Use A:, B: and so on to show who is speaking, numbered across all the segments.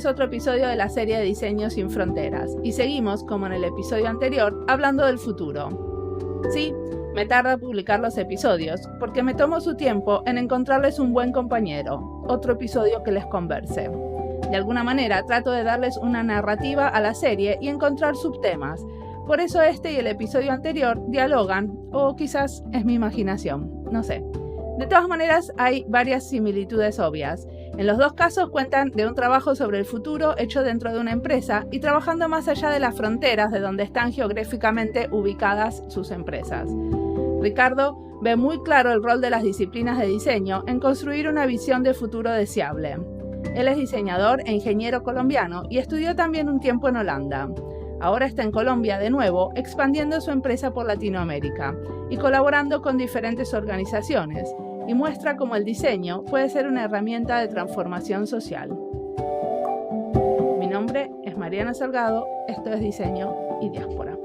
A: otro episodio de la serie de Diseño sin Fronteras y seguimos, como en el episodio anterior, hablando del futuro. Sí, me tarda publicar los episodios porque me tomo su tiempo en encontrarles un buen compañero, otro episodio que les converse. De alguna manera trato de darles una narrativa a la serie y encontrar subtemas. Por eso este y el episodio anterior dialogan, o quizás es mi imaginación, no sé. De todas maneras, hay varias similitudes obvias. En los dos casos cuentan de un trabajo sobre el futuro hecho dentro de una empresa y trabajando más allá de las fronteras de donde están geográficamente ubicadas sus empresas. Ricardo ve muy claro el rol de las disciplinas de diseño en construir una visión de futuro deseable. Él es diseñador e ingeniero colombiano y estudió también un tiempo en Holanda. Ahora está en Colombia de nuevo, expandiendo su empresa por Latinoamérica y colaborando con diferentes organizaciones, y muestra cómo el diseño puede ser una herramienta de transformación social. Mi nombre es Mariana Salgado, esto es Diseño y Diáspora.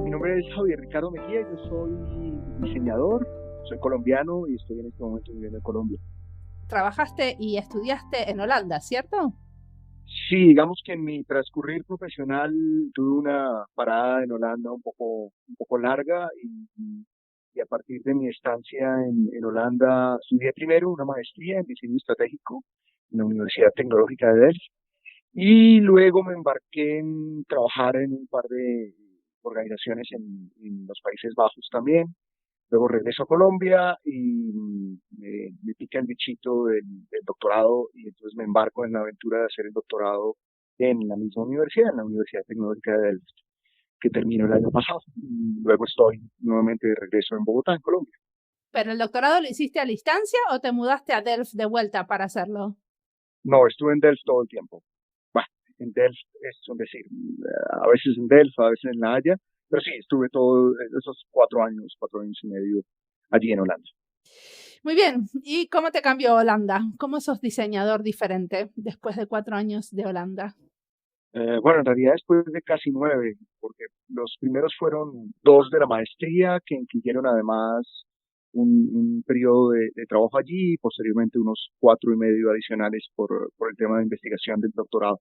B: Mi nombre es Javier Ricardo Mejía, yo soy diseñador, soy colombiano y estoy en este momento viviendo en Colombia.
A: Trabajaste y estudiaste en Holanda, ¿cierto?
B: Sí, digamos que en mi transcurrir profesional tuve una parada en Holanda un poco larga y a partir de mi estancia en Holanda estudié primero una maestría en diseño estratégico en la Universidad Tecnológica de Delft y luego me embarqué en trabajar en un par de organizaciones en los Países Bajos también. Luego regreso a Colombia y me pica el bichito del doctorado y entonces me embarco en la aventura de hacer el doctorado en la misma universidad, en la Universidad Tecnológica de Delft, que terminó el año pasado. Y luego estoy nuevamente de regreso en Bogotá, en Colombia.
A: ¿Pero el doctorado lo hiciste a distancia o te mudaste a Delft de vuelta para hacerlo?
B: No, estuve en Delft todo el tiempo. Bueno, en Delft es un decir, a veces en Delft, a veces en La Haya, pero sí, estuve todos esos 4 años y medio allí en Holanda.
A: Muy bien, ¿y cómo te cambió Holanda? ¿Cómo sos diseñador diferente después de 4 años de Holanda?
B: Bueno, en realidad después de casi 9, porque los primeros fueron 2 de la maestría, que incluyeron además un periodo de trabajo allí, y posteriormente unos 4 y medio adicionales por el tema de investigación del doctorado.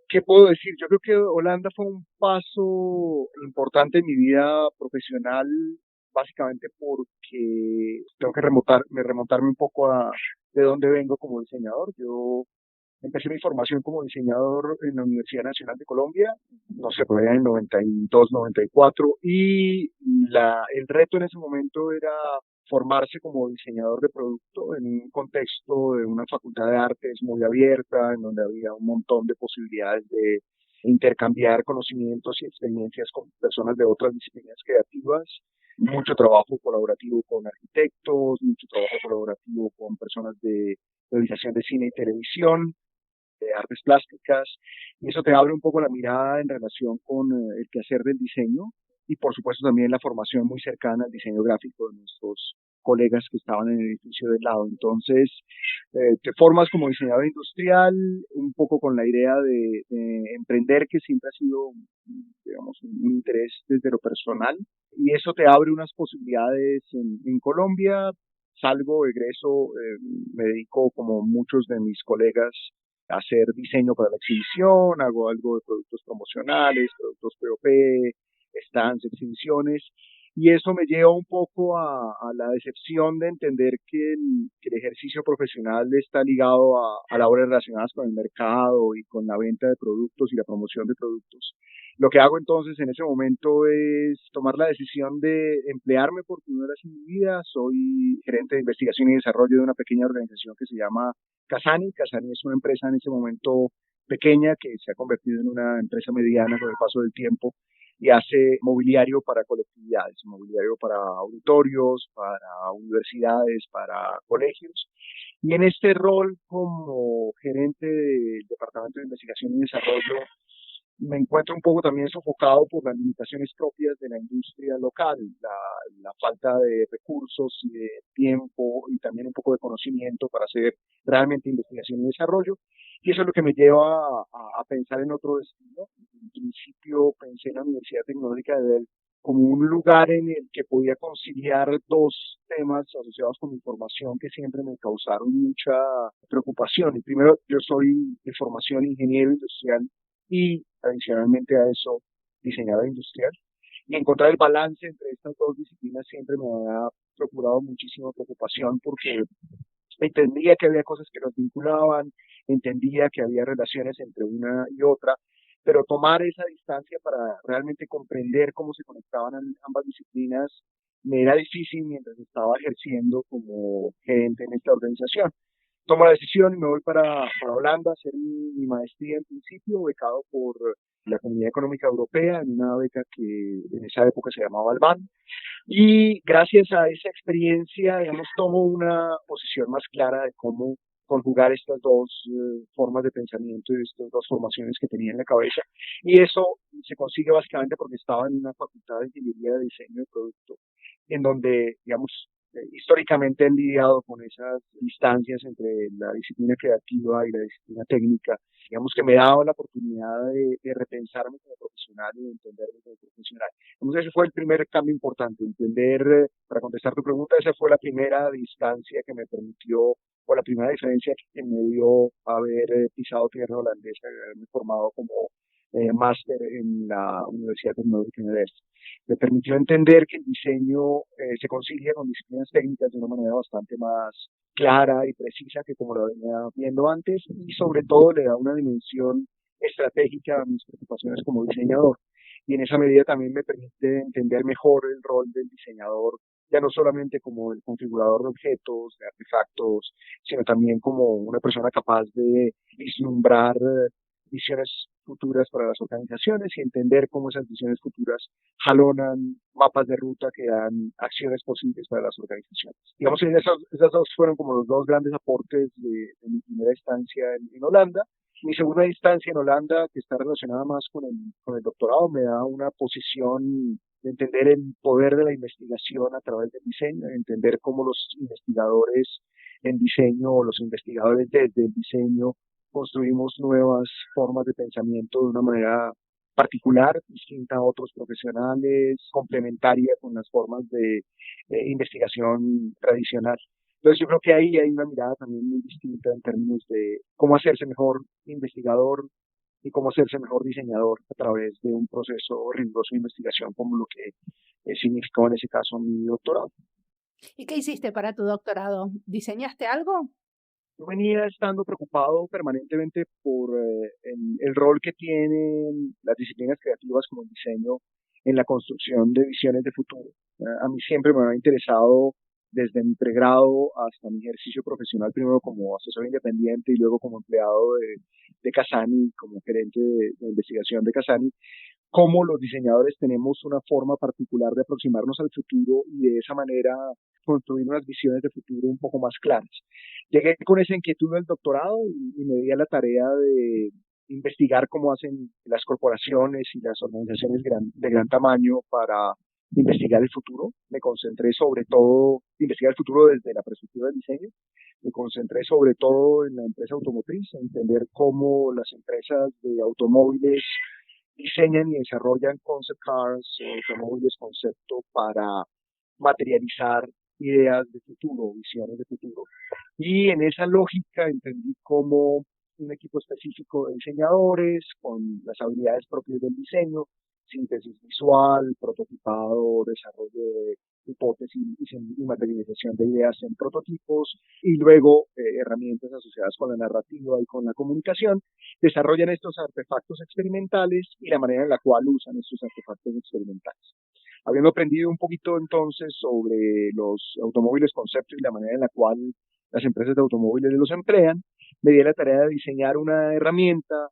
B: ¿Qué puedo decir? Yo creo que Holanda fue un paso importante en mi vida profesional, básicamente porque tengo que remontarme un poco a de dónde vengo como diseñador. Yo empecé mi formación como diseñador en la Universidad Nacional de Colombia, no sé, por allá en el 92, 94, y el reto en ese momento era formarse como diseñador de producto en un contexto de una facultad de artes muy abierta, en donde había un montón de posibilidades de intercambiar conocimientos y experiencias con personas de otras disciplinas creativas, mucho trabajo colaborativo con arquitectos, mucho trabajo colaborativo con personas de realización de cine y televisión, de artes plásticas, y eso te abre un poco la mirada en relación con el quehacer del diseño y por supuesto también la formación muy cercana al diseño gráfico de nuestros colegas que estaban en el edificio del lado. Entonces, te formas como diseñador industrial, un poco con la idea de emprender, que siempre ha sido, digamos, un interés desde lo personal, y eso te abre unas posibilidades en Colombia. Salgo, egreso, me dedico como muchos de mis colegas hacer diseño para la exhibición, hago algo de productos promocionales, productos POP, stands, exhibiciones, y eso me lleva un poco a la decepción de entender que el ejercicio profesional está ligado a labores relacionadas con el mercado y con la venta de productos y la promoción de productos. Lo que hago entonces en ese momento es tomar la decisión de emplearme por primera vez en mi vida. Soy gerente de investigación y desarrollo de una pequeña organización que se llama Casani. Casani es una empresa en ese momento pequeña que se ha convertido en una empresa mediana con el paso del tiempo y hace mobiliario para colectividades, mobiliario para auditorios, para universidades, para colegios. Y en este rol como gerente del Departamento de Investigación y Desarrollo me encuentro un poco también sofocado por las limitaciones propias de la industria local, la falta de recursos y de tiempo y también un poco de conocimiento para hacer realmente investigación y desarrollo. Y eso es lo que me lleva a pensar en otro destino. En principio pensé en la Universidad Tecnológica de Delft como un lugar en el que podía conciliar dos temas asociados con mi formación que siempre me causaron mucha preocupación. Y primero, yo soy de formación ingeniero industrial y adicionalmente a eso diseñador industrial. Y encontrar el balance entre estas dos disciplinas siempre me ha procurado muchísima preocupación porque entendía que había cosas que nos vinculaban, entendía que había relaciones entre una y otra, pero tomar esa distancia para realmente comprender cómo se conectaban ambas disciplinas me era difícil mientras estaba ejerciendo como gerente en esta organización. Tomo la decisión y me voy para Holanda a hacer mi maestría en principio, becado por la Comunidad Económica Europea, en una beca que en esa época se llamaba Alban. Y gracias a esa experiencia, digamos, tomo una posición más clara de cómo conjugar estas dos formas de pensamiento y estas dos formaciones que tenía en la cabeza. Y eso se consigue básicamente porque estaba en una facultad de ingeniería de diseño de producto, en donde, digamos, históricamente han lidiado con esas distancias entre la disciplina creativa y la disciplina técnica, digamos que me daba la oportunidad de repensarme como profesional y de entenderme como profesional. Entonces ese fue el primer cambio importante, entender, para contestar tu pregunta, esa fue la primera distancia que me permitió, o la primera diferencia que me dio haber pisado tierra holandesa, haberme formado como máster en la Universidad Tecnológica de Delft. Me permitió entender que el diseño se concilia con disciplinas técnicas de una manera bastante más clara y precisa que como lo venía viendo antes, y sobre todo le da una dimensión estratégica a mis preocupaciones como diseñador. Y en esa medida también me permite entender mejor el rol del diseñador, ya no solamente como el configurador de objetos, de artefactos, sino también como una persona capaz de vislumbrar visiones futuras para las organizaciones y entender cómo esas visiones futuras jalonan mapas de ruta que dan acciones posibles para las organizaciones. Digamos que esas dos fueron como los dos grandes aportes de mi primera estancia en Holanda. Mi segunda instancia en Holanda, que está relacionada más con el doctorado, me da una posición de entender el poder de la investigación a través del diseño, de entender cómo los investigadores en diseño o los investigadores desde el diseño construimos nuevas formas de pensamiento de una manera particular, distinta a otros profesionales, complementaria con las formas de investigación tradicional. Entonces yo creo que ahí hay una mirada también muy distinta en términos de cómo hacerse mejor investigador y cómo hacerse mejor diseñador a través de un proceso riguroso de investigación como lo que significó en ese caso mi doctorado.
A: ¿Y qué hiciste para tu doctorado? ¿Diseñaste algo?
B: Yo venía estando preocupado permanentemente por el rol que tienen las disciplinas creativas como el diseño en la construcción de visiones de futuro. A mí siempre me ha interesado desde mi pregrado hasta mi ejercicio profesional, primero como asesor independiente y luego como empleado de Casani, como gerente de investigación de Casani, cómo los diseñadores tenemos una forma particular de aproximarnos al futuro y de esa manera construir unas visiones de futuro un poco más claras. Llegué con esa inquietud del doctorado y me di a la tarea de investigar cómo hacen las corporaciones y las organizaciones de gran tamaño para investigar el futuro. Me concentré sobre todo, investigar el futuro desde la perspectiva del diseño. Me concentré sobre todo en la empresa automotriz, entender cómo las empresas de automóviles diseñan y desarrollan concept cars, automóviles concepto para materializar ideas de futuro, visiones de futuro. Y en esa lógica entendí cómo un equipo específico de diseñadores con las habilidades propias del diseño, síntesis visual, prototipado, desarrollo de hipótesis y materialización de ideas en prototipos y luego herramientas asociadas con la narrativa y con la comunicación, desarrollan estos artefactos experimentales y la manera en la cual usan estos artefactos experimentales. Habiendo aprendido un poquito entonces sobre los automóviles concepto y la manera en la cual las empresas de automóviles los emplean, me di la tarea de diseñar una herramienta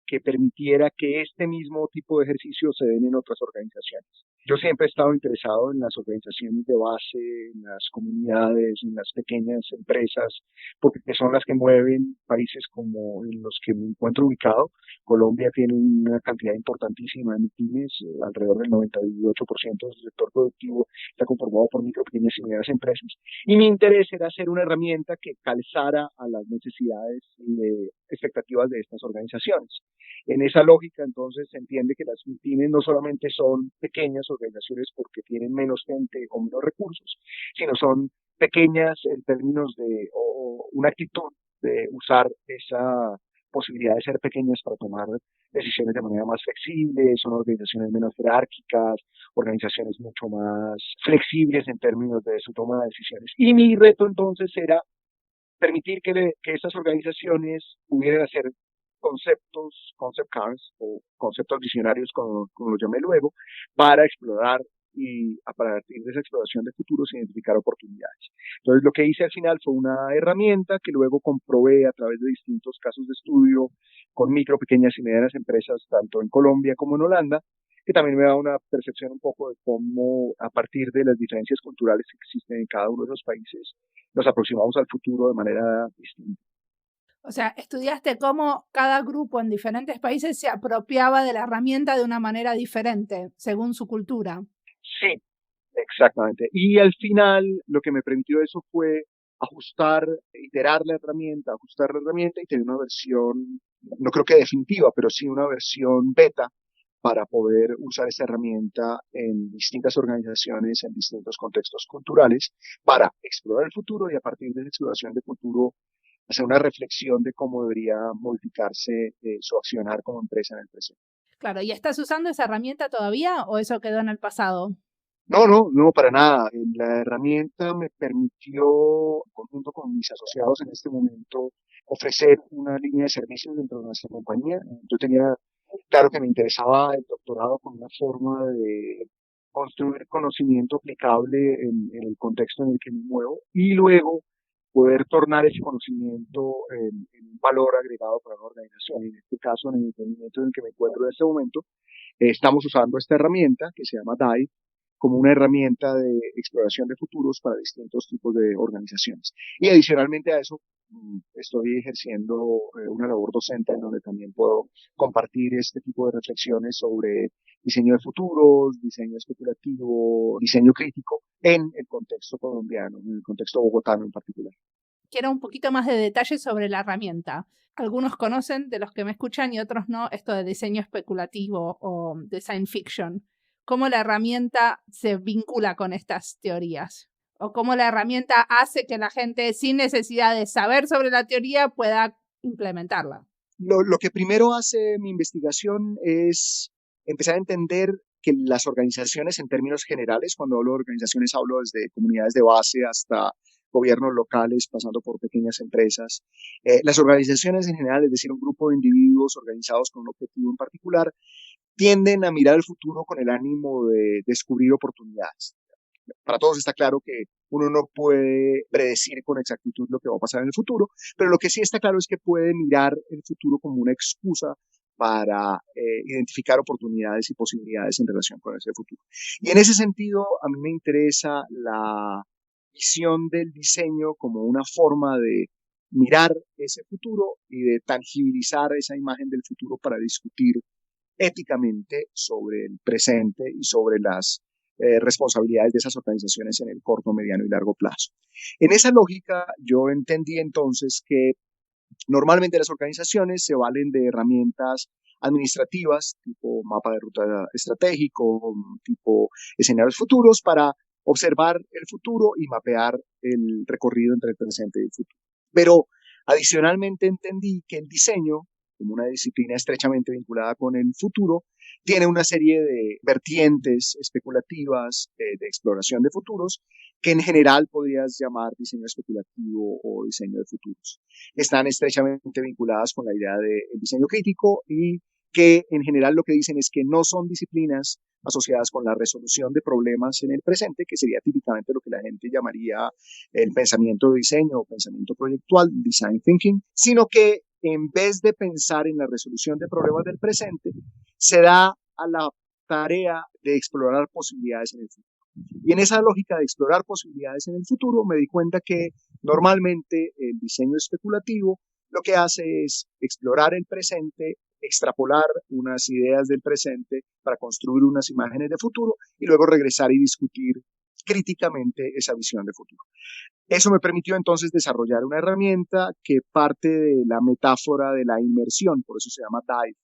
B: que permitiera que este mismo tipo de ejercicio se den en otras organizaciones. Yo siempre he estado interesado en las organizaciones de base, en las comunidades, en las pequeñas empresas, porque son las que mueven países como en los que me encuentro ubicado. Colombia tiene una cantidad importantísima de pymes, alrededor del 98% del sector productivo está conformado por micro, pequeñas y medianas empresas. Y mi interés era hacer una herramienta que calzara a las necesidades y expectativas de estas organizaciones. En esa lógica, entonces, se entiende que las pymes no solamente son pequeñas organizaciones porque tienen menos gente o menos recursos, sino son pequeñas en términos de o una actitud de usar esa posibilidad de ser pequeñas para tomar decisiones de manera más flexible, son organizaciones menos jerárquicas, organizaciones mucho más flexibles en términos de su toma de decisiones. Y mi reto entonces era permitir que estas organizaciones pudieran hacer concept cars o conceptos visionarios, como lo llamé luego, para explorar y a partir de esa exploración de futuros identificar oportunidades. Entonces lo que hice al final fue una herramienta que luego comprobé a través de distintos casos de estudio con micro, pequeñas y medianas empresas, tanto en Colombia como en Holanda, que también me da una percepción un poco de cómo a partir de las diferencias culturales que existen en cada uno de los países nos aproximamos al futuro de manera distinta.
A: O sea, estudiaste cómo cada grupo en diferentes países se apropiaba de la herramienta de una manera diferente, según su cultura.
B: Sí, exactamente. Y al final lo que me permitió eso fue iterar ajustar la herramienta y tener una versión, no creo que definitiva, pero sí una versión beta para poder usar esta herramienta en distintas organizaciones, en distintos contextos culturales, para explorar el futuro y a partir de esa exploración del futuro hacer una reflexión de cómo debería modificarse su accionar como empresa en el presente.
A: Claro, ¿y estás usando esa herramienta todavía o eso quedó en el pasado?
B: No, para nada. La herramienta me permitió, conjunto con mis asociados en este momento, ofrecer una línea de servicios dentro de nuestra compañía. Yo tenía claro que me interesaba el doctorado como una forma de construir conocimiento aplicable en el contexto en el que me muevo y luego poder tornar ese conocimiento en un valor agregado para una organización. En este caso, en el emprendimiento en el que me encuentro en este momento, estamos usando esta herramienta que se llama DIVE como una herramienta de exploración de futuros para distintos tipos de organizaciones. Y adicionalmente a eso, estoy ejerciendo una labor docente en donde también puedo compartir este tipo de reflexiones sobre diseño de futuros, diseño especulativo, diseño crítico en el contexto colombiano, en el contexto bogotano en particular.
A: Quiero un poquito más de detalles sobre la herramienta. Algunos conocen, de los que me escuchan, y otros no, esto de diseño especulativo o design fiction. ¿Cómo la herramienta se vincula con estas teorías? ¿O cómo la herramienta hace que la gente, sin necesidad de saber sobre la teoría, pueda implementarla?
B: Lo que primero hace mi investigación es empezar a entender que las organizaciones en términos generales, cuando hablo de organizaciones hablo desde comunidades de base hasta gobiernos locales, pasando por pequeñas empresas. Las organizaciones en general, es decir, un grupo de individuos organizados con un objetivo en particular, tienden a mirar el futuro con el ánimo de descubrir oportunidades. Para todos está claro que uno no puede predecir con exactitud lo que va a pasar en el futuro, pero lo que sí está claro es que puede mirar el futuro como una excusa para identificar oportunidades y posibilidades en relación con ese futuro. Y en ese sentido, a mí me interesa la visión del diseño como una forma de mirar ese futuro y de tangibilizar esa imagen del futuro para discutir éticamente sobre el presente y sobre las responsabilidades de esas organizaciones en el corto, mediano y largo plazo. En esa lógica, yo entendí entonces que normalmente las organizaciones se valen de herramientas administrativas, tipo mapa de ruta estratégico, tipo escenarios futuros, para observar el futuro y mapear el recorrido entre el presente y el futuro. Pero adicionalmente entendí que el diseño, como una disciplina estrechamente vinculada con el futuro, tiene una serie de vertientes especulativas de exploración de futuros que en general podrías llamar diseño especulativo o diseño de futuros. Están estrechamente vinculadas con la idea del diseño crítico y que en general lo que dicen es que no son disciplinas asociadas con la resolución de problemas en el presente, que sería típicamente lo que la gente llamaría el pensamiento de diseño o pensamiento proyectual, design thinking, sino que en vez de pensar en la resolución de problemas del presente, se da a la tarea de explorar posibilidades en el futuro. Y en esa lógica de explorar posibilidades en el futuro, me di cuenta que normalmente el diseño especulativo lo que hace es explorar el presente, extrapolar unas ideas del presente para construir unas imágenes de futuro y luego regresar y discutir críticamente esa visión de futuro. Eso me permitió entonces desarrollar una herramienta que parte de la metáfora de la inmersión, por eso se llama DIVE.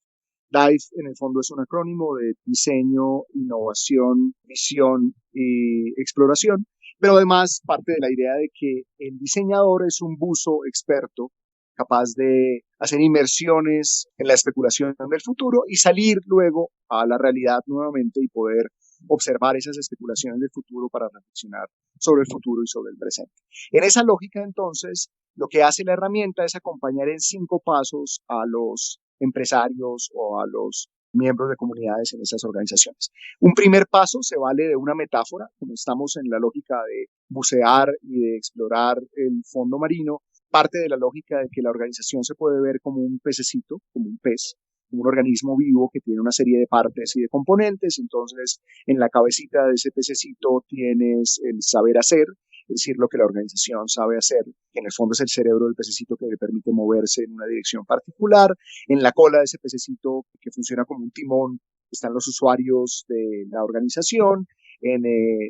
B: DIVE en el fondo es un acrónimo de diseño, innovación, visión y exploración, pero además parte de la idea de que el diseñador es un buzo experto capaz de hacer inmersiones en la especulación del futuro y salir luego a la realidad nuevamente y poder observar esas especulaciones del futuro para reflexionar sobre el futuro y sobre el presente. En esa lógica, entonces, lo que hace la herramienta es acompañar en 5 pasos a los empresarios o a los miembros de comunidades en esas organizaciones. Un primer paso se vale de una metáfora, como estamos en la lógica de bucear y de explorar el fondo marino, parte de la lógica de que la organización se puede ver como un pececito, como un pez, un organismo vivo que tiene una serie de partes y de componentes. Entonces, en la cabecita de ese pececito tienes el saber hacer, es decir, lo que la organización sabe hacer, que en el fondo es el cerebro del pececito que le permite moverse en una dirección particular. En la cola de ese pececito, que funciona como un timón, están los usuarios de la organización. En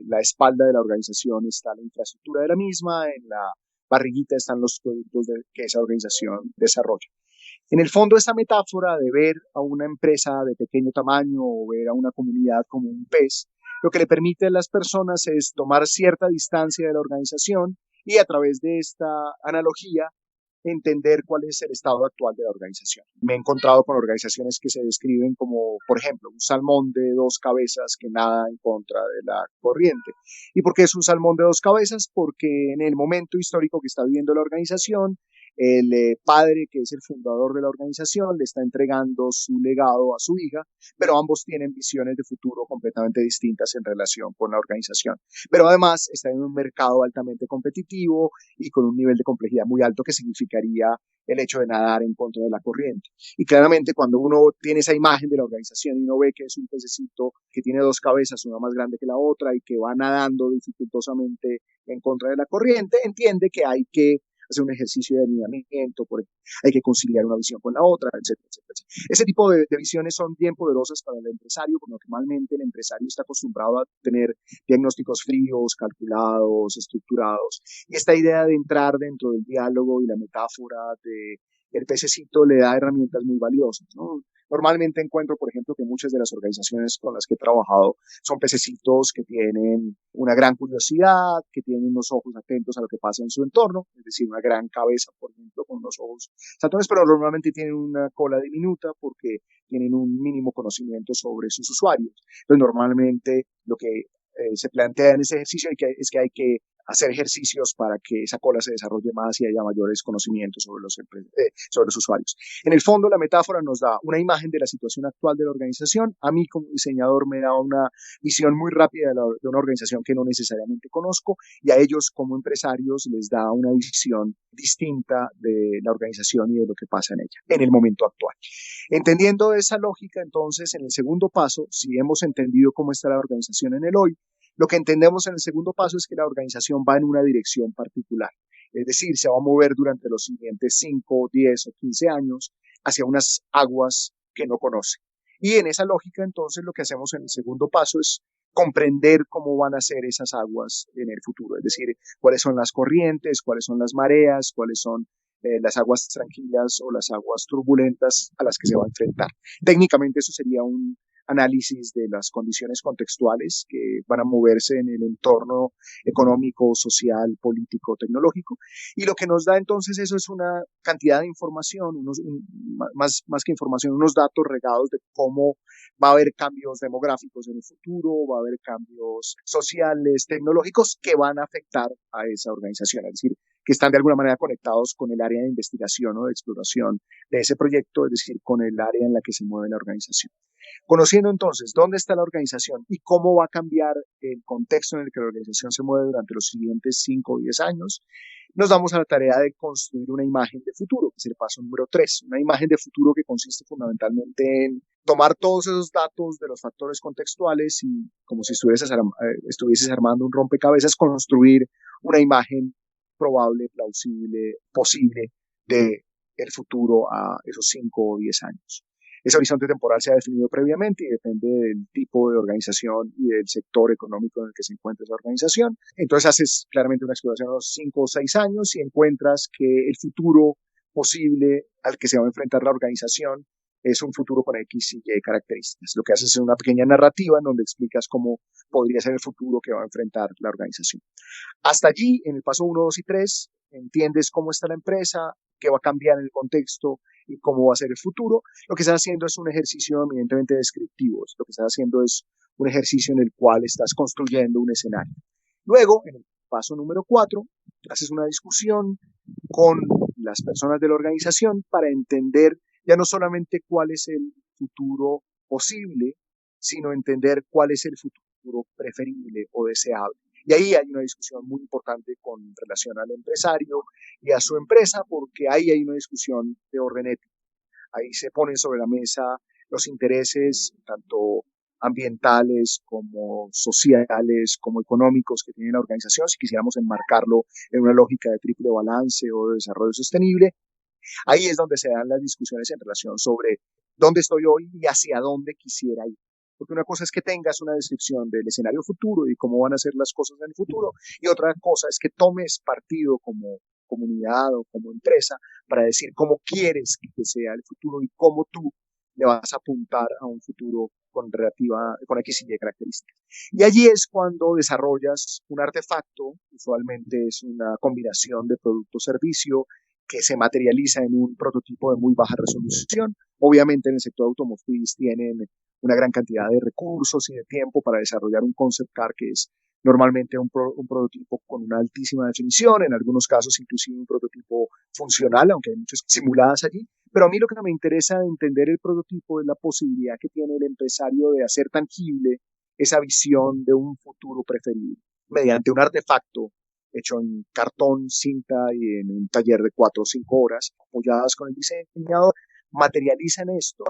B: la espalda de la organización está la infraestructura de la misma. En la barriguita están los productos que esa organización desarrolla. En el fondo, esa metáfora de ver a una empresa de pequeño tamaño o ver a una comunidad como un pez, lo que le permite a las personas es tomar cierta distancia de la organización y a través de esta analogía entender cuál es el estado actual de la organización. Me he encontrado con organizaciones que se describen como, por ejemplo, un salmón de 2 cabezas que nada en contra de la corriente. ¿Y por qué es un salmón de 2 cabezas? Porque en el momento histórico que está viviendo la organización, el padre, que es el fundador de la organización, le está entregando su legado a su hija, pero ambos tienen visiones de futuro completamente distintas en relación con la organización. Pero además está en un mercado altamente competitivo y con un nivel de complejidad muy alto que significaría el hecho de nadar en contra de la corriente. Y claramente cuando uno tiene esa imagen de la organización y uno ve que es un pececito que tiene 2 cabezas, una más grande que la otra y que va nadando dificultosamente en contra de la corriente, entiende que hay que hacer un ejercicio de alineamiento, por ejemplo, hay que conciliar una visión con la otra, etcétera, etcétera, etcétera. Ese tipo de visiones son bien poderosas para el empresario, porque normalmente el empresario está acostumbrado a tener diagnósticos fríos, calculados, estructurados. Y esta idea de entrar dentro del diálogo y la metáfora de el pececito le da herramientas muy valiosas, ¿no? Normalmente encuentro, por ejemplo, que muchas de las organizaciones con las que he trabajado son pececitos que tienen una gran curiosidad, que tienen unos ojos atentos a lo que pasa en su entorno, es decir, una gran cabeza, por ejemplo, con unos ojos saltones, pero normalmente tienen una cola diminuta porque tienen un mínimo conocimiento sobre sus usuarios. Entonces, normalmente lo que se plantea en ese ejercicio es que hay que hacer ejercicios para que esa cola se desarrolle más y haya mayores conocimientos sobre los usuarios. En el fondo, la metáfora nos da una imagen de la situación actual de la organización. A mí, como diseñador, me da una visión muy rápida de una organización que no necesariamente conozco, y a ellos, como empresarios, les da una visión distinta de la organización y de lo que pasa en ella en el momento actual. Entendiendo esa lógica, entonces, en el segundo paso, si hemos entendido cómo está la organización en el hoy, lo que entendemos en el segundo paso es que la organización va en una dirección particular. Es decir, se va a mover durante los siguientes 5, 10 o 15 años hacia unas aguas que no conoce. Y en esa lógica, entonces, lo que hacemos en el segundo paso es comprender cómo van a ser esas aguas en el futuro. Es decir, cuáles son las corrientes, cuáles son las mareas, cuáles son las aguas tranquilas o las aguas turbulentas a las que se va a enfrentar. Técnicamente eso sería un análisis de las condiciones contextuales que van a moverse en el entorno económico, social, político, tecnológico. Y lo que nos da entonces eso es una cantidad de información, más que información, unos datos regados de cómo va a haber cambios demográficos en el futuro, va a haber cambios sociales, tecnológicos que van a afectar a esa organización. Es decir, que están de alguna manera conectados con el área de investigación o de exploración de ese proyecto, es decir, con el área en la que se mueve la organización. Conociendo entonces dónde está la organización y cómo va a cambiar el contexto en el que la organización se mueve durante los siguientes 5 o 10 años, nos damos a la tarea de construir una imagen de futuro, que es el paso número 3, una imagen de futuro que consiste fundamentalmente en tomar todos esos datos de los factores contextuales y, como si estuvieses armando un rompecabezas, construir una imagen probable, plausible, posible de el futuro a esos 5 o 10 años. Ese horizonte temporal se ha definido previamente y depende del tipo de organización y del sector económico en el que se encuentra esa organización. Entonces haces claramente una exploración a los 5 o 6 años y encuentras que el futuro posible al que se va a enfrentar la organización es un futuro con X y Y características. Lo que haces es una pequeña narrativa en donde explicas cómo podría ser el futuro que va a enfrentar la organización. Hasta allí, en el paso 1, 2 y 3, entiendes cómo está la empresa, qué va a cambiar en el contexto y cómo va a ser el futuro. Lo que estás haciendo es un ejercicio eminentemente descriptivo. Lo que estás haciendo es un ejercicio en el cual estás construyendo un escenario. Luego, en el paso número 4, haces una discusión con las personas de la organización para entender ya no solamente cuál es el futuro posible, sino entender cuál es el futuro preferible o deseable. Y ahí hay una discusión muy importante con relación al empresario y a su empresa, porque ahí hay una discusión de orden ético. Ahí se ponen sobre la mesa los intereses, tanto ambientales como sociales, como económicos que tiene la organización, si quisiéramos enmarcarlo en una lógica de triple balance o de desarrollo sostenible. Ahí es donde se dan las discusiones en relación sobre dónde estoy hoy y hacia dónde quisiera ir. Porque una cosa es que tengas una descripción del escenario futuro y cómo van a ser las cosas en el futuro, y otra cosa es que tomes partido como comunidad o como empresa para decir cómo quieres que sea el futuro y cómo tú le vas a apuntar a un futuro con X y Y características. Y allí es cuando desarrollas un artefacto, usualmente es una combinación de producto o servicio, que se materializa en un prototipo de muy baja resolución. Obviamente en el sector automotriz tienen una gran cantidad de recursos y de tiempo para desarrollar un concept car que es normalmente un prototipo con una altísima definición, en algunos casos inclusive un prototipo funcional, aunque hay muchas simuladas allí. Pero a mí lo que me interesa de entender el prototipo es la posibilidad que tiene el empresario de hacer tangible esa visión de un futuro preferible mediante un artefacto hecho en cartón, cinta y en un taller de 4 o 5 horas, apoyadas con el diseñador, materializan esto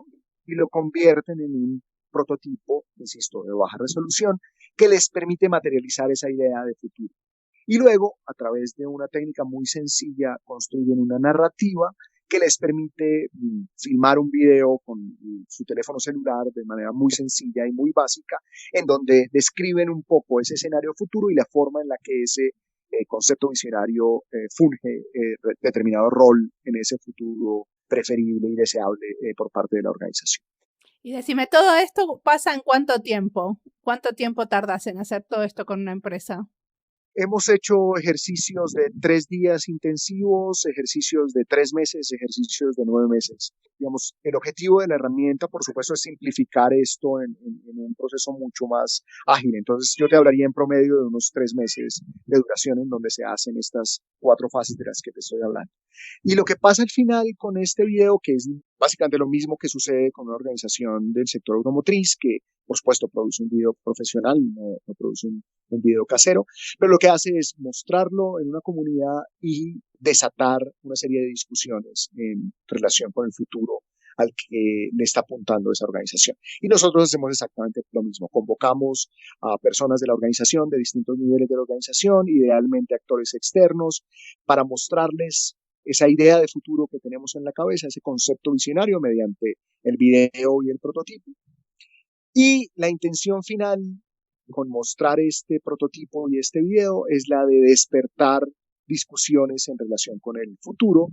B: y lo convierten en un prototipo, insisto, de baja resolución, que les permite materializar esa idea de futuro. Y luego, a través de una técnica muy sencilla, construyen una narrativa que les permite filmar un video con su teléfono celular de manera muy sencilla y muy básica, en donde describen un poco ese escenario futuro y la forma en la que ese concepto visionario funge determinado rol en ese futuro preferible y deseable por parte de la organización.
A: Y decime, ¿todo esto pasa en cuánto tiempo? ¿Cuánto tiempo tardas en hacer todo esto con una empresa?
B: Hemos hecho ejercicios de 3 días intensivos, ejercicios de 3 meses, ejercicios de 9 meses. Digamos, el objetivo de la herramienta, por supuesto, es simplificar esto en un proceso mucho más ágil. Entonces, yo te hablaría en promedio de unos 3 meses de duración en donde se hacen estas 4 fases de las que te estoy hablando. Y lo que pasa al final con este video, que es básicamente lo mismo que sucede con una organización del sector automotriz, que por supuesto produce un video profesional, no produce un video casero, pero lo que hace es mostrarlo en una comunidad y desatar una serie de discusiones en relación con el futuro al que le está apuntando esa organización. Y nosotros hacemos exactamente lo mismo. Convocamos a personas de la organización, de distintos niveles de la organización, idealmente actores externos, para mostrarles esa idea de futuro que tenemos en la cabeza, ese concepto visionario mediante el video y el prototipo. Y la intención final con mostrar este prototipo y este video es la de despertar discusiones en relación con el futuro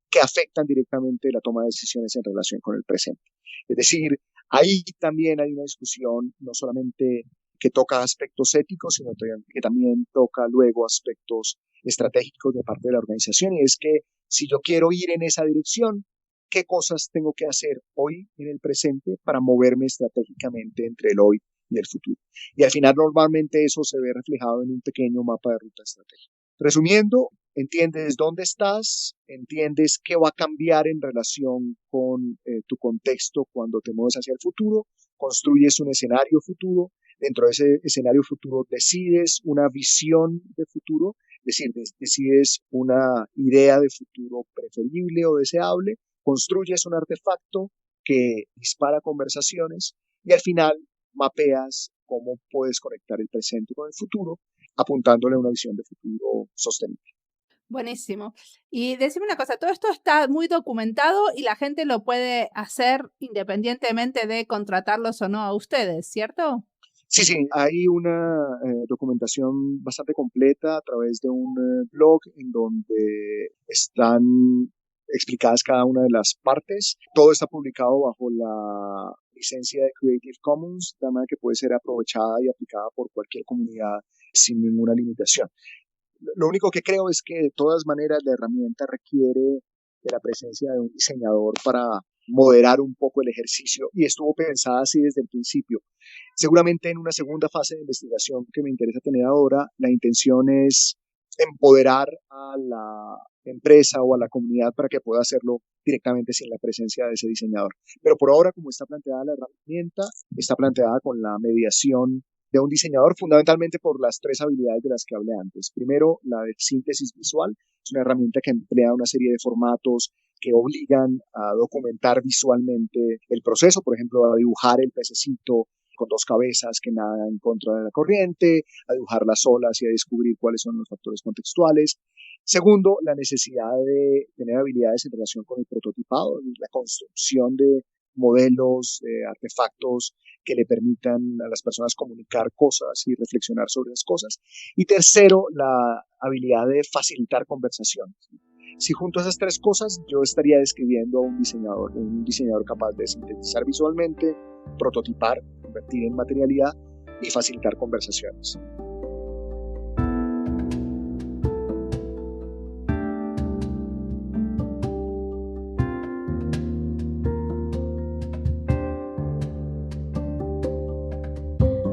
B: que afectan directamente la toma de decisiones en relación con el presente. Es decir, ahí también hay una discusión no solamente que toca aspectos éticos, sino que también toca luego aspectos estratégicos de parte de la organización, y es que si yo quiero ir en esa dirección, qué cosas tengo que hacer hoy en el presente para moverme estratégicamente entre el hoy y el futuro. Y al final normalmente eso se ve reflejado en un pequeño mapa de ruta estratégica. Resumiendo, entiendes dónde estás, entiendes qué va a cambiar en relación con tu contexto cuando te mueves hacia el futuro, construyes un escenario futuro, dentro de ese escenario futuro decides una visión de futuro, es decir, decides una idea de futuro preferible o deseable, construyes un artefacto que dispara conversaciones y al final mapeas cómo puedes conectar el presente con el futuro, apuntándole a una visión de futuro sostenible.
A: Buenísimo. Y decime una cosa, todo esto está muy documentado y la gente lo puede hacer independientemente de contratarlos o no a ustedes, ¿cierto?
B: Sí, sí, hay una documentación bastante completa a través de un blog en donde están explicadas cada una de las partes. Todo está publicado bajo la licencia de Creative Commons, de manera que puede ser aprovechada y aplicada por cualquier comunidad sin ninguna limitación. Lo único que creo es que de todas maneras la herramienta requiere de la presencia de un diseñador para moderar un poco el ejercicio y estuvo pensada así desde el principio. Seguramente en una segunda fase de investigación que me interesa tener ahora, la intención es empoderar a la empresa o a la comunidad para que pueda hacerlo directamente sin la presencia de ese diseñador. Pero por ahora, como está planteada la herramienta, está planteada con la mediación de un diseñador, fundamentalmente por las tres habilidades de las que hablé antes. Primero, la de síntesis visual, es una herramienta que emplea una serie de formatos que obligan a documentar visualmente el proceso, por ejemplo, a dibujar el pececito con dos cabezas que nada en contra de la corriente, a dibujar las olas y a descubrir cuáles son los factores contextuales. Segundo, la necesidad de tener habilidades en relación con el prototipado, la construcción de modelos, artefactos que le permitan a las personas comunicar cosas y reflexionar sobre las cosas. Y tercero, la habilidad de facilitar conversaciones. Si junto a esas tres cosas, yo estaría describiendo a un diseñador capaz de sintetizar visualmente, prototipar, convertir en materialidad y facilitar conversaciones.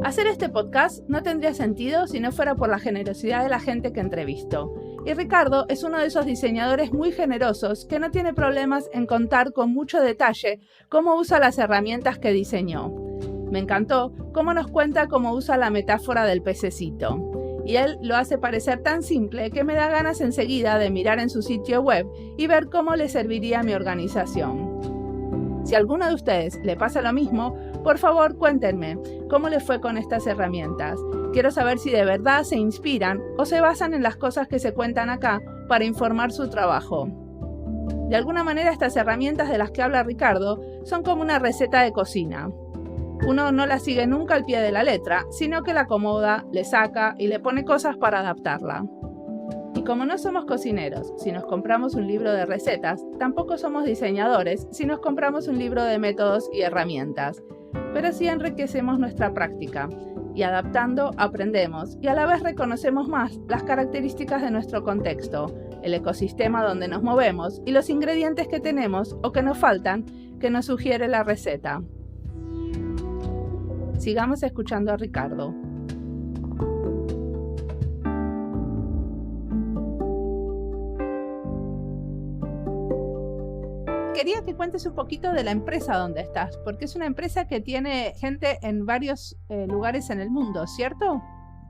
A: Hacer este podcast no tendría sentido si no fuera por la generosidad de la gente que entrevisto. Y Ricardo es uno de esos diseñadores muy generosos que no tiene problemas en contar con mucho detalle cómo usa las herramientas que diseñó. Me encantó cómo nos cuenta cómo usa la metáfora del pececito. Y él lo hace parecer tan simple que me da ganas enseguida de mirar en su sitio web y ver cómo le serviría a mi organización. Si a alguno de ustedes le pasa lo mismo, por favor cuéntenme cómo les fue con estas herramientas. Quiero saber si de verdad se inspiran o se basan en las cosas que se cuentan acá para informar su trabajo. De alguna manera estas herramientas de las que habla Ricardo son como una receta de cocina. Uno no la sigue nunca al pie de la letra, sino que la acomoda, le saca y le pone cosas para adaptarla. Y como no somos cocineros, si nos compramos un libro de recetas, tampoco somos diseñadores si nos compramos un libro de métodos y herramientas. Pero sí enriquecemos nuestra práctica, y adaptando aprendemos y a la vez reconocemos más las características de nuestro contexto, el ecosistema donde nos movemos y los ingredientes que tenemos o que nos faltan que nos sugiere la receta. Sigamos escuchando a Ricardo. Quería que cuentes un poquito de la empresa donde estás, porque es una empresa que tiene gente en varios lugares en el mundo, ¿cierto?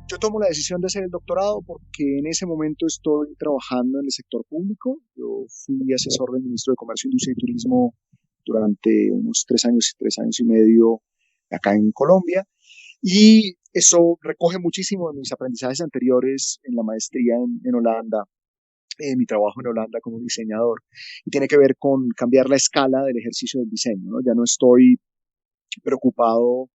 B: Yo tomo la decisión de hacer el doctorado porque en ese momento estoy trabajando en el sector público. Yo fui asesor del ministro de Comercio, Industria y Turismo durante unos 3 años y medio acá en Colombia. Y eso recoge muchísimo de mis aprendizajes anteriores en la maestría en Holanda, mi trabajo en Holanda como diseñador. Y tiene que ver con cambiar la escala del ejercicio del diseño, ¿no? Ya no estoy preocupado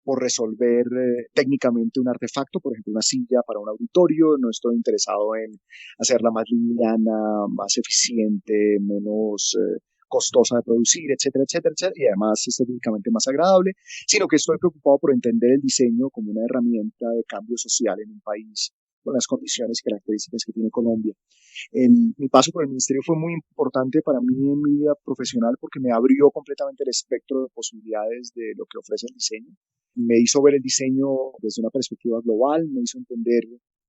B: por resolver técnicamente un artefacto, por ejemplo, una silla para un auditorio. No estoy interesado en hacerla más liviana, más eficiente, menos costosa de producir, etcétera, etcétera, etcétera, y además estéticamente más agradable, sino que estoy preocupado por entender el diseño como una herramienta de cambio social en un país con las condiciones y características que tiene Colombia. Mi paso por el ministerio fue muy importante para mí en mi vida profesional porque me abrió completamente el espectro de posibilidades de lo que ofrece el diseño. Me hizo ver el diseño desde una perspectiva global, me hizo entender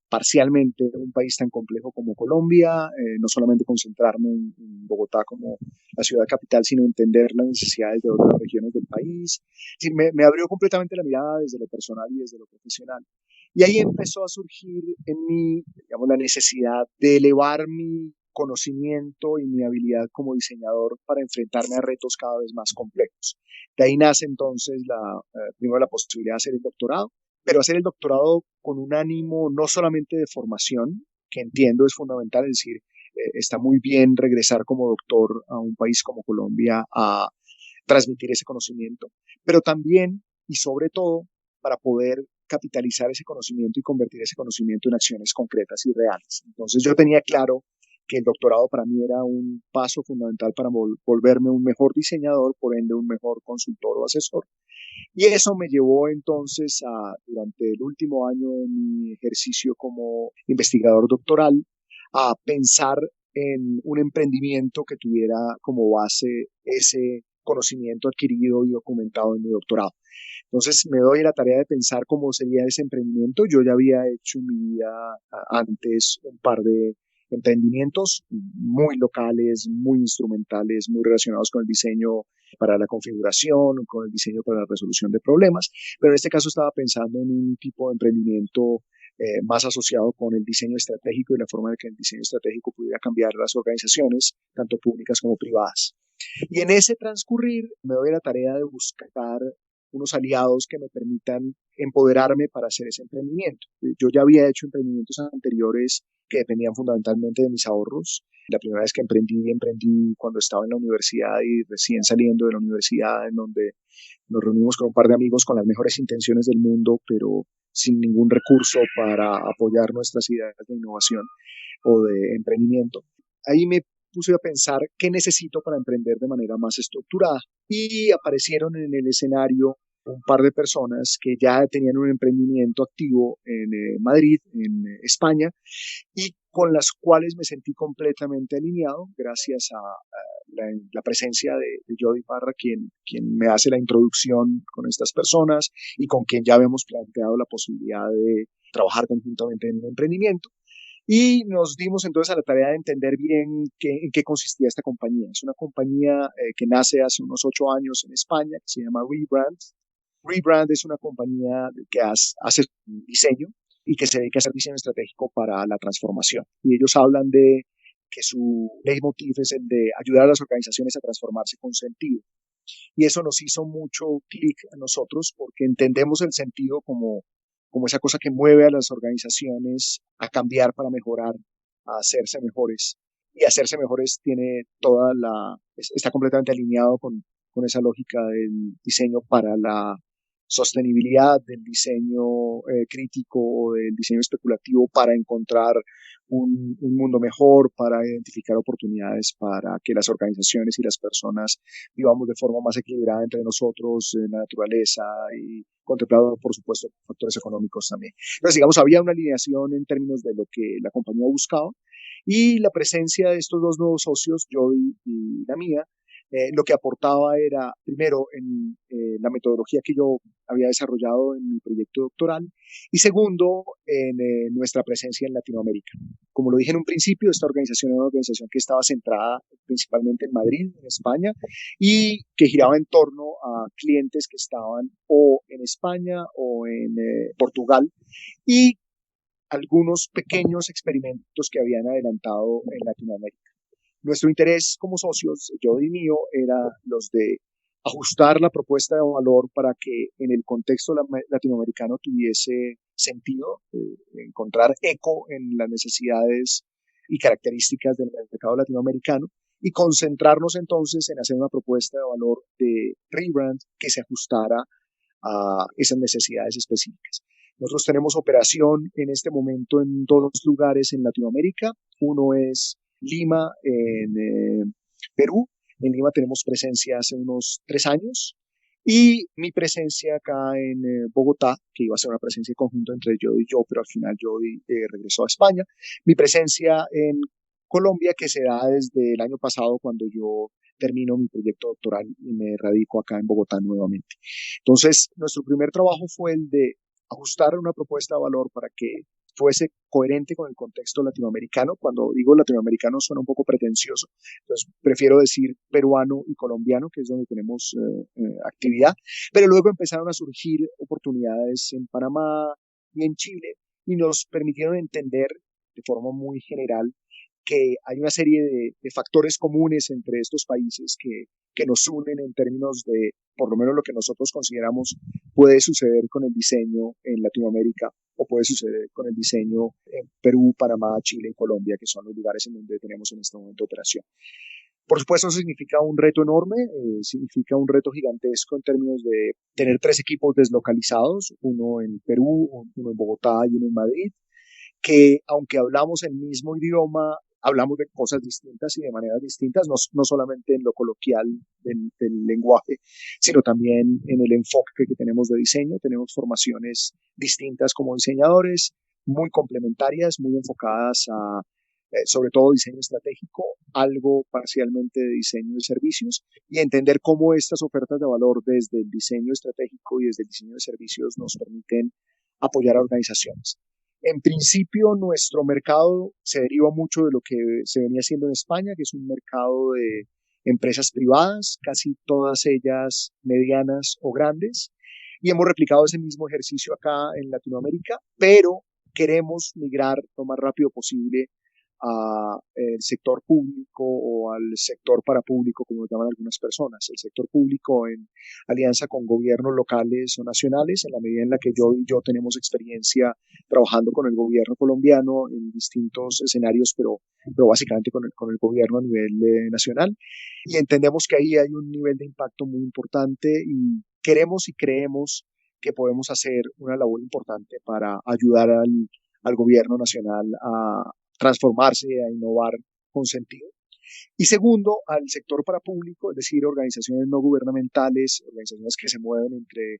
B: parcialmente un país tan complejo como Colombia, no solamente concentrarme en Bogotá como la ciudad capital, sino entender las necesidades de otras regiones del país. Sí, me abrió completamente la mirada desde lo personal y desde lo profesional. Y ahí empezó a surgir en mí, digamos, la necesidad de elevar mi conocimiento y mi habilidad como diseñador para enfrentarme a retos cada vez más complejos. De ahí nace entonces primero la posibilidad de hacer el doctorado, pero hacer el doctorado con un ánimo no solamente de formación, que entiendo es fundamental, es decir, está muy bien regresar como doctor a un país como Colombia a transmitir ese conocimiento, pero también y sobre todo para poder capitalizar ese conocimiento y convertir ese conocimiento en acciones concretas y reales. Entonces yo tenía claro que el doctorado para mí era un paso fundamental para volverme un mejor diseñador, por ende un mejor consultor o asesor. Y eso me llevó entonces durante el último año de mi ejercicio como investigador doctoral, a pensar en un emprendimiento que tuviera como base ese conocimiento adquirido y documentado en mi doctorado. Entonces me doy la tarea de pensar cómo sería ese emprendimiento. Yo ya había hecho en mi vida antes un par de emprendimientos muy locales, muy instrumentales, muy relacionados con el diseño para la configuración, con el diseño para la resolución de problemas, pero en este caso estaba pensando en un tipo de emprendimiento más asociado con el diseño estratégico y la forma de que el diseño estratégico pudiera cambiar las organizaciones, tanto públicas como privadas. Y en ese transcurrir me doy la tarea de buscar unos aliados que me permitan empoderarme para hacer ese emprendimiento. Yo ya había hecho emprendimientos anteriores que dependían fundamentalmente de mis ahorros. La primera vez que emprendí cuando estaba en la universidad y recién saliendo de la universidad, en donde nos reunimos con un par de amigos con las mejores intenciones del mundo, pero sin ningún recurso para apoyar nuestras ideas de innovación o de emprendimiento. Ahí me puse a pensar qué necesito para emprender de manera más estructurada y aparecieron en el escenario un par de personas que ya tenían un emprendimiento activo en Madrid, en España, y con las cuales me sentí completamente alineado gracias a la presencia de Jody Parra, quien me hace la introducción con estas personas y con quien ya habíamos planteado la posibilidad de trabajar conjuntamente en un emprendimiento. Y nos dimos entonces a la tarea de entender bien en qué consistía esta compañía. Es una compañía que nace hace unos 8 años en España, que se llama Rebrand. Rebrand es una compañía que hace diseño y que se dedica a hacer diseño estratégico para la transformación. Y ellos hablan de que su leitmotiv es el de ayudar a las organizaciones a transformarse con sentido. Y eso nos hizo mucho clic a nosotros porque entendemos el sentido como esa cosa que mueve a las organizaciones a cambiar para mejorar, a hacerse mejores. Y hacerse mejores está completamente alineado con esa lógica del diseño para la sostenibilidad, del diseño crítico o del diseño especulativo para encontrar un mundo mejor, para identificar oportunidades para que las organizaciones y las personas vivamos de forma más equilibrada entre nosotros, en la naturaleza y contemplado, por supuesto, factores económicos también. Entonces, digamos, había una alineación en términos de lo que la compañía buscaba y la presencia de estos dos nuevos socios, yo y la mía, lo que aportaba era, primero, en la metodología que yo había desarrollado en mi proyecto doctoral y segundo, en nuestra presencia en Latinoamérica. Como lo dije en un principio, esta organización era una organización que estaba centrada principalmente en Madrid, en España, y que giraba en torno a clientes que estaban o en España o en Portugal y algunos pequeños experimentos que habían adelantado en Latinoamérica. Nuestro interés como socios, yo y mío, era los de ajustar la propuesta de valor para que en el contexto latinoamericano tuviese sentido, encontrar eco en las necesidades y características del mercado latinoamericano y concentrarnos entonces en hacer una propuesta de valor de rebrand que se ajustara a esas necesidades específicas. Nosotros tenemos operación en este momento en dos lugares en Latinoamérica. Uno es Lima, en Perú. En Lima tenemos presencia hace unos 3 años. Y mi presencia acá en Bogotá, que iba a ser una presencia conjunta entre Jody y yo, pero al final Jody regresó a España. Mi presencia en Colombia, que se da desde el año pasado cuando yo termino mi proyecto doctoral y me radico acá en Bogotá nuevamente. Entonces, nuestro primer trabajo fue el de ajustar una propuesta de valor para que fuese coherente con el contexto latinoamericano. Cuando digo latinoamericano suena un poco pretencioso, entonces prefiero decir peruano y colombiano, que es donde tenemos actividad, pero luego empezaron a surgir oportunidades en Panamá y en Chile y nos permitieron entender de forma muy general que hay una serie de factores comunes entre estos países que nos unen en términos de, por lo menos lo que nosotros consideramos puede suceder con el diseño en Latinoamérica o puede suceder con el diseño en Perú, Panamá, Chile y Colombia, que son los lugares en donde tenemos en este momento operación. Por supuesto, eso significa un reto enorme, significa un reto gigantesco en términos de tener 3 equipos deslocalizados, uno en Perú, uno en Bogotá y uno en Madrid, que aunque hablamos el mismo idioma, hablamos de cosas distintas y de maneras distintas, no solamente en lo coloquial del lenguaje, sino también en el enfoque que tenemos de diseño. Tenemos formaciones distintas como diseñadores, muy complementarias, muy enfocadas a sobre todo diseño estratégico, algo parcialmente de diseño de servicios, y entender cómo estas ofertas de valor desde el diseño estratégico y desde el diseño de servicios nos permiten apoyar a organizaciones. En principio, nuestro mercado se deriva mucho de lo que se venía haciendo en España, que es un mercado de empresas privadas, casi todas ellas medianas o grandes, y hemos replicado ese mismo ejercicio acá en Latinoamérica, pero queremos migrar lo más rápido posible al sector público o al sector parapúblico, como lo llaman algunas personas. El sector público en alianza con gobiernos locales o nacionales, en la medida en la que yo tenemos experiencia trabajando con el gobierno colombiano en distintos escenarios, pero básicamente con el gobierno a nivel nacional. Y entendemos que ahí hay un nivel de impacto muy importante y queremos y creemos que podemos hacer una labor importante para ayudar al gobierno nacional a transformarse, a innovar con sentido. Y segundo, al sector parapúblico, es decir, organizaciones no gubernamentales, organizaciones que se mueven entre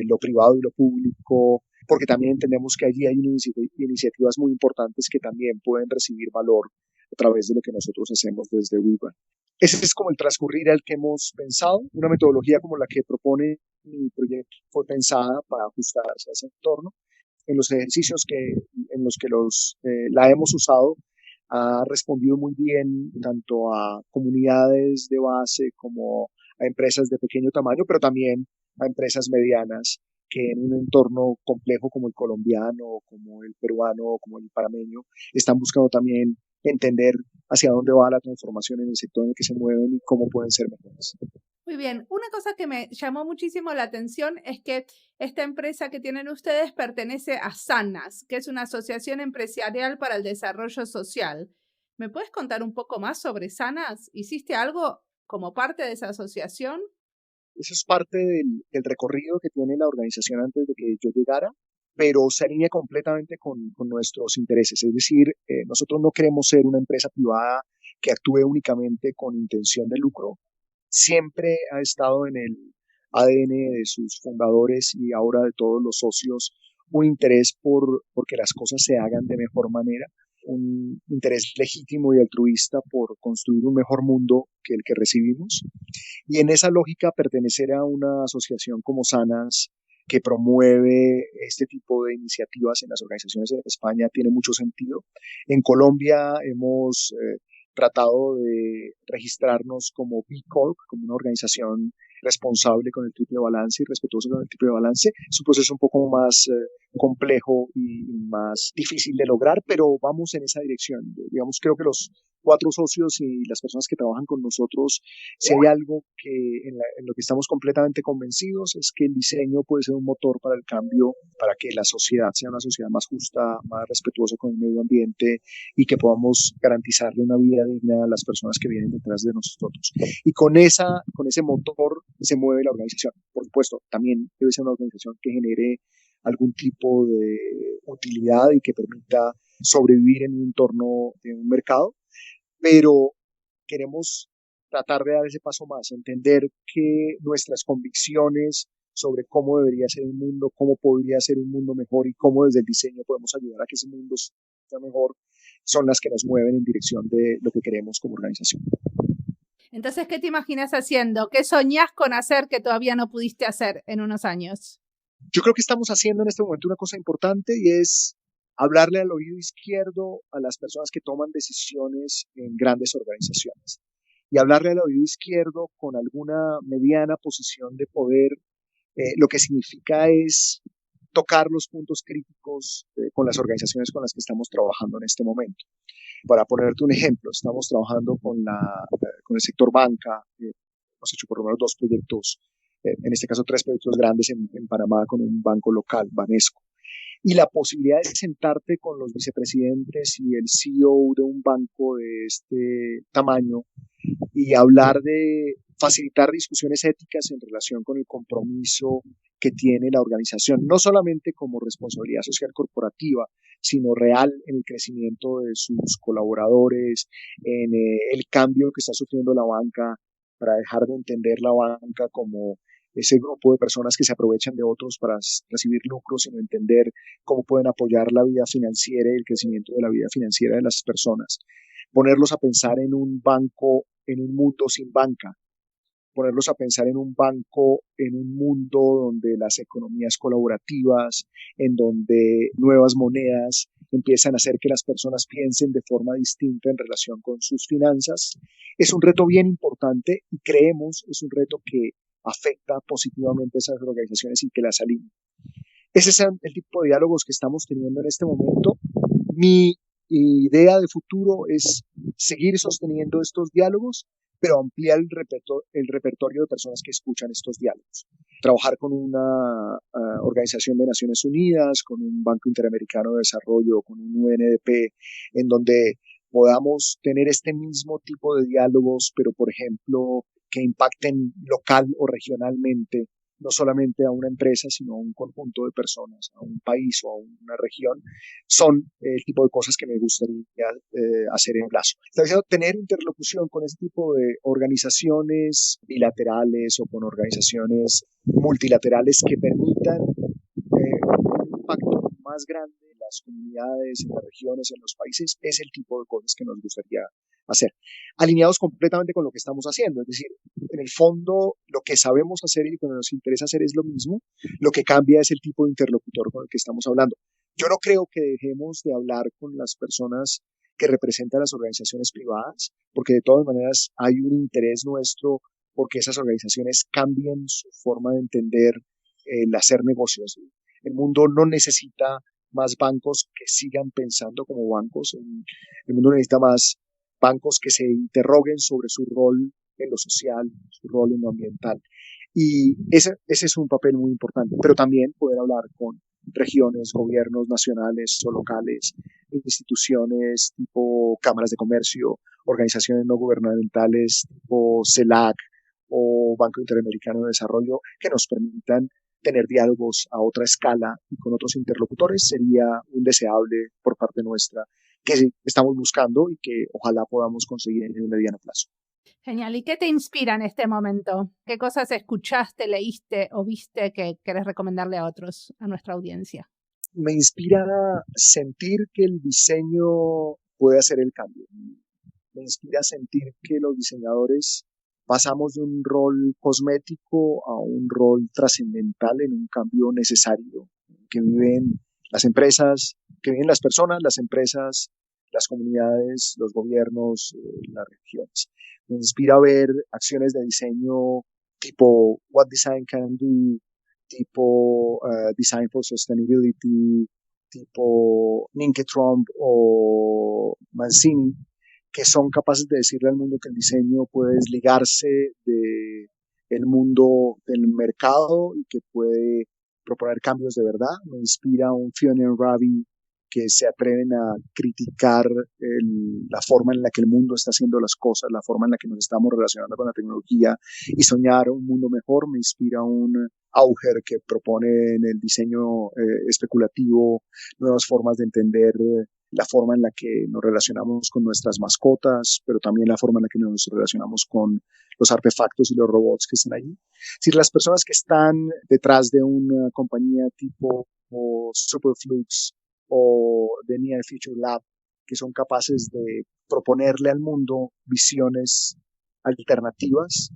B: lo privado y lo público, porque también entendemos que allí hay iniciativas muy importantes que también pueden recibir valor a través de lo que nosotros hacemos desde WeBrand. Ese es como el transcurrir al que hemos pensado. Una metodología como la que propone mi proyecto fue pensada para ajustarse a ese entorno. En los ejercicios en los que la hemos usado, ha respondido muy bien tanto a comunidades de base como a empresas de pequeño tamaño, pero también a empresas medianas que en un entorno complejo como el colombiano, como el peruano, como el panameño, están buscando también entender hacia dónde va la transformación en el sector en el que se mueven y cómo pueden ser mejores.
A: Muy bien, una cosa que me llamó muchísimo la atención es que esta empresa que tienen ustedes pertenece a SANAS, que es una asociación empresarial para el desarrollo social. ¿Me puedes contar un poco más sobre SANAS? ¿Hiciste algo como parte de esa asociación?
B: Eso es parte del recorrido que tiene la organización antes de que yo llegara, pero se alinea completamente con nuestros intereses. Es decir, nosotros no queremos ser una empresa privada que actúe únicamente con intención de lucro. Siempre ha estado en el ADN de sus fundadores y ahora de todos los socios un interés por que las cosas se hagan de mejor manera, un interés legítimo y altruista por construir un mejor mundo que el que recibimos. Y en esa lógica, pertenecer a una asociación como SANAS, que promueve este tipo de iniciativas en las organizaciones de España, tiene mucho sentido. En Colombia hemos tratado de registrarnos como B Corp, como una organización responsable con el triple balance y respetuoso con el triple balance. Es un proceso un poco más complejo y más difícil de lograr, pero vamos en esa dirección. Digamos, creo que los 4 socios y las personas que trabajan con nosotros, si hay algo en lo que estamos completamente convencidos, es que el diseño puede ser un motor para el cambio, para que la sociedad sea una sociedad más justa, más respetuosa con el medio ambiente y que podamos garantizarle una vida digna a las personas que vienen detrás de nosotros. Y con ese motor se mueve la organización. Por supuesto, también debe ser una organización que genere algún tipo de utilidad y que permita sobrevivir en un entorno de un mercado, pero queremos tratar de dar ese paso más, entender que nuestras convicciones sobre cómo debería ser el mundo, cómo podría ser un mundo mejor y cómo desde el diseño podemos ayudar a que ese mundo sea mejor, son las que nos mueven en dirección de lo que queremos como organización.
A: Entonces, ¿qué te imaginas haciendo? ¿Qué soñás con hacer que todavía no pudiste hacer en unos años?
B: Yo creo que estamos haciendo en este momento una cosa importante y es hablarle al oído izquierdo a las personas que toman decisiones en grandes organizaciones y hablarle al oído izquierdo con alguna mediana posición de poder. Lo que significa es tocar los puntos críticos con las organizaciones con las que estamos trabajando en este momento. Para ponerte un ejemplo, estamos trabajando con el sector banca, hemos hecho por lo menos 2 proyectos, en este caso 3 proyectos grandes en Panamá con un banco local, Banesco. y la posibilidad de sentarte con los vicepresidentes y el CEO de un banco de este tamaño y hablar de facilitar discusiones éticas en relación con el compromiso que tiene la organización, no solamente como responsabilidad social corporativa, sino real en el crecimiento de sus colaboradores, en el cambio que está sufriendo la banca para dejar de entender la banca como ese grupo de personas que se aprovechan de otros para recibir lucros, sino entender cómo pueden apoyar la vida financiera y el crecimiento de la vida financiera de las personas. Ponerlos a pensar en un banco, en un mundo sin banca, ponerlos a pensar en un banco, en un mundo donde las economías colaborativas, en donde nuevas monedas empiezan a hacer que las personas piensen de forma distinta en relación con sus finanzas. Es un reto bien importante y creemos es un reto que afecta positivamente a esas organizaciones y que las alinea. Ese es el tipo de diálogos que estamos teniendo en este momento. Mi idea de futuro es seguir sosteniendo estos diálogos, pero ampliar el repertorio de personas que escuchan estos diálogos. Trabajar con una organización de Naciones Unidas, con un Banco Interamericano de Desarrollo, con un UNDP, en donde podamos tener este mismo tipo de diálogos, pero por ejemplo, que impacten local o regionalmente, no solamente a una empresa, sino a un conjunto de personas, a un país o a una región, son el tipo de cosas que me gustaría hacer en plazo. Está diciendo tener interlocución con este tipo de organizaciones bilaterales o con organizaciones multilaterales que permitan un impacto más grande en las comunidades, en las regiones, en los países, es el tipo de cosas que nos gustaría hacer. Alineados completamente con lo que estamos haciendo, es decir, en el fondo lo que sabemos hacer y lo que nos interesa hacer es lo mismo, lo que cambia es el tipo de interlocutor con el que estamos hablando. Yo no creo que dejemos de hablar con las personas que representan las organizaciones privadas, porque de todas maneras hay un interés nuestro porque esas organizaciones cambien su forma de entender el hacer negocios. El mundo no necesita más bancos que sigan pensando como bancos. El mundo necesita más bancos que se interroguen sobre su rol en lo social, su rol en lo ambiental. Y ese es un papel muy importante, pero también poder hablar con regiones, gobiernos nacionales o locales, instituciones tipo cámaras de comercio, organizaciones no gubernamentales tipo CELAC o Banco Interamericano de Desarrollo, que nos permitan tener diálogos a otra escala y con otros interlocutores sería un deseable por parte nuestra que estamos buscando y que ojalá podamos conseguir en el mediano plazo.
A: Genial. ¿Y qué te inspira en este momento? ¿Qué cosas escuchaste, leíste o viste que querés recomendarle a otros, a nuestra audiencia?
B: Me inspira sentir que el diseño puede hacer el cambio. Me inspira sentir que los diseñadores pasamos de un rol cosmético a un rol trascendental en un cambio necesario que viven las empresas, que viven las personas, las empresas, las comunidades, los gobiernos, las regiones. Me inspira ver acciones de diseño tipo What Design Can Do, tipo Design for Sustainability, tipo Ninke Trump o Mancini, que son capaces de decirle al mundo que el diseño puede desligarse del mundo del mercado y que puede proponer cambios de verdad. Me inspira un Fiona Ravi que se atreven a criticar la forma en la que el mundo está haciendo las cosas, la forma en la que nos estamos relacionando con la tecnología y soñar un mundo mejor. Me inspira un Auger que propone en el diseño especulativo nuevas formas de entender la forma en la que nos relacionamos con nuestras mascotas, pero también la forma en la que nos relacionamos con los artefactos y los robots que están allí. Es decir, las personas que están detrás de una compañía tipo Superflux o The Near Future Lab, que son capaces de proponerle al mundo visiones alternativas,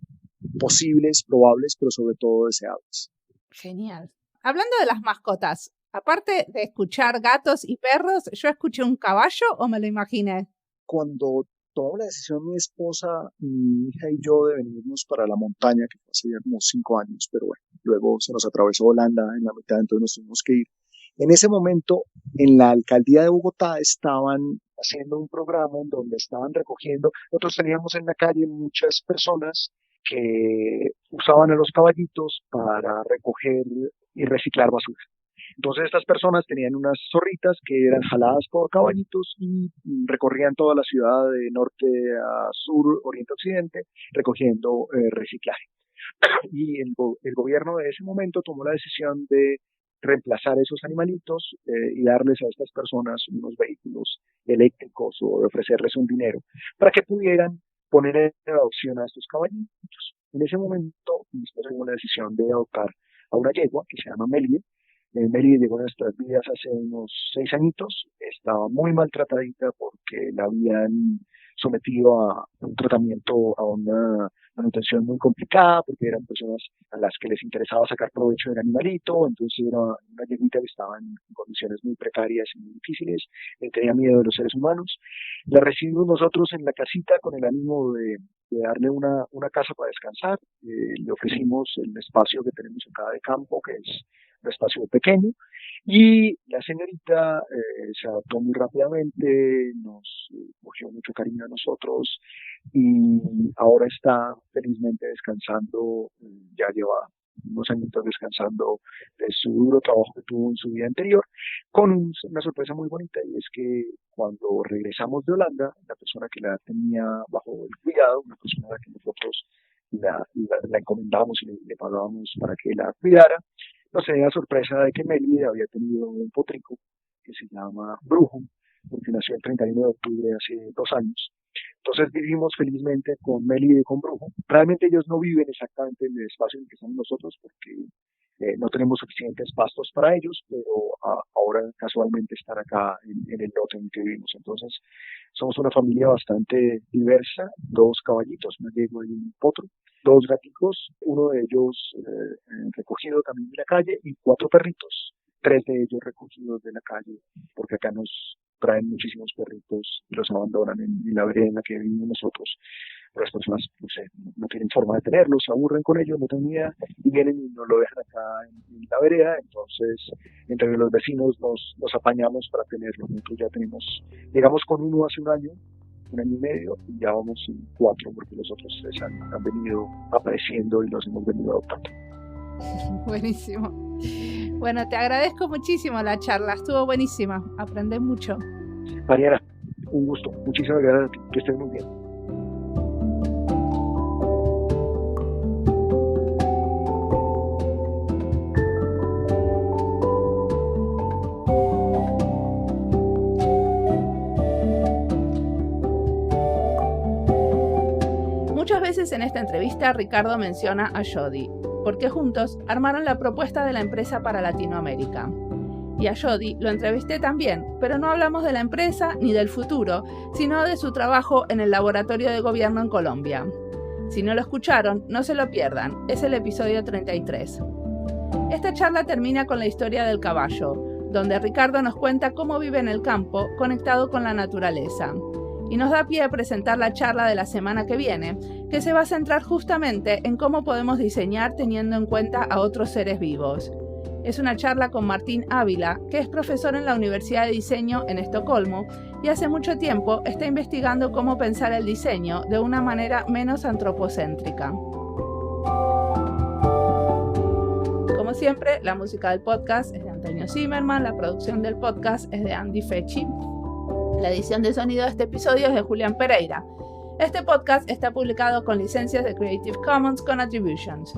B: posibles, probables, pero sobre todo deseables.
A: Genial. Hablando de las mascotas, aparte de escuchar gatos y perros, ¿yo escuché un caballo o me lo imaginé?
B: Cuando tomamos la decisión mi esposa, mi hija y yo de venirnos para la montaña, que fue hace ya como 5 años, pero bueno, luego se nos atravesó Holanda en la mitad, entonces nos tuvimos que ir. En ese momento, en la alcaldía de Bogotá estaban haciendo un programa en donde estaban recogiendo, nosotros teníamos en la calle muchas personas que usaban a los caballitos para recoger y reciclar basura. Entonces estas personas tenían unas zorritas que eran jaladas por caballitos y recorrían toda la ciudad de norte a sur, oriente a occidente, recogiendo reciclaje. Y el gobierno de ese momento tomó la decisión de reemplazar esos animalitos y darles a estas personas unos vehículos eléctricos o de ofrecerles un dinero para que pudieran poner en adopción a estos caballitos. En ese momento, nosotros tomamos la decisión de adoptar a una yegua que se llama Melide. Melide llegó a nuestras vidas hace unos 6 añitos. Estaba muy maltratadita porque la habían sometido a un tratamiento, a una manutención muy complicada, porque eran personas a las que les interesaba sacar provecho del animalito. Entonces era una yeguita que estaba en condiciones muy precarias y muy difíciles, tenía miedo de los seres humanos. La recibimos nosotros en la casita con el ánimo de darle una casa para descansar. Le ofrecimos el espacio que tenemos acá de campo, que es un espacio pequeño, y la señorita se adaptó muy rápidamente, nos cogió mucho cariño a nosotros y ahora está felizmente descansando. Ya lleva unos añitos descansando de su duro trabajo que tuvo en su vida anterior, con una sorpresa muy bonita, y es que cuando regresamos de Holanda, la persona que la tenía bajo el cuidado, una persona a la que nosotros la encomendamos y le pagábamos para que la cuidara, nos dio la sorpresa de que Melide había tenido un potrico que se llama Brujo, porque nació el 31 de octubre hace 2 años. Entonces vivimos felizmente con Melide y con Brujo. Realmente ellos no viven exactamente en el espacio en el que estamos nosotros, porque no tenemos suficientes pastos para ellos, pero ahora casualmente están acá en el lote en el que vivimos. Entonces somos una familia bastante diversa: 2 caballitos, una yegua y un potro, 2 gaticos, uno de ellos recogido también de la calle, y 4 perritos, 3 de ellos recogidos de la calle, porque acá nos traen muchísimos perritos y los abandonan en la vereda en la que vivimos nosotros. Pero las personas, no sé, no tienen forma de tenerlos, se aburren con ellos, no tienen idea, y vienen y nos lo dejan acá en la vereda. Entonces, entre los vecinos nos apañamos para tenerlo. Nosotros ya llegamos con uno hace un año y medio, y ya vamos en 4, porque los otros 3 han venido apareciendo y los hemos venido adoptando.
A: Buenísimo. Bueno, te agradezco muchísimo la charla, estuvo buenísima, aprendí mucho.
B: Mariana, un gusto, muchísimas gracias a ti, que estés muy bien.
A: Muchas veces en esta entrevista Ricardo menciona a Jody, porque juntos armaron la propuesta de la empresa para Latinoamérica. Y a Jody lo entrevisté también, pero no hablamos de la empresa ni del futuro, sino de su trabajo en el laboratorio de gobierno en Colombia. Si no lo escucharon, no se lo pierdan, es el episodio 33. Esta charla termina con la historia del caballo, donde Ricardo nos cuenta cómo vive en el campo, conectado con la naturaleza. Y nos da pie a presentar la charla de la semana que viene, que se va a centrar justamente en cómo podemos diseñar teniendo en cuenta a otros seres vivos. Es una charla con Martín Ávila, que es profesor en la Universidad de Diseño en Estocolmo y hace mucho tiempo está investigando cómo pensar el diseño de una manera menos antropocéntrica. Como siempre, la música del podcast es de Antonio Zimmerman, la producción del podcast es de Andy Fechi. La edición de sonido de este episodio es de Julián Pereira. Este podcast está publicado con licencias de Creative Commons con Attributions.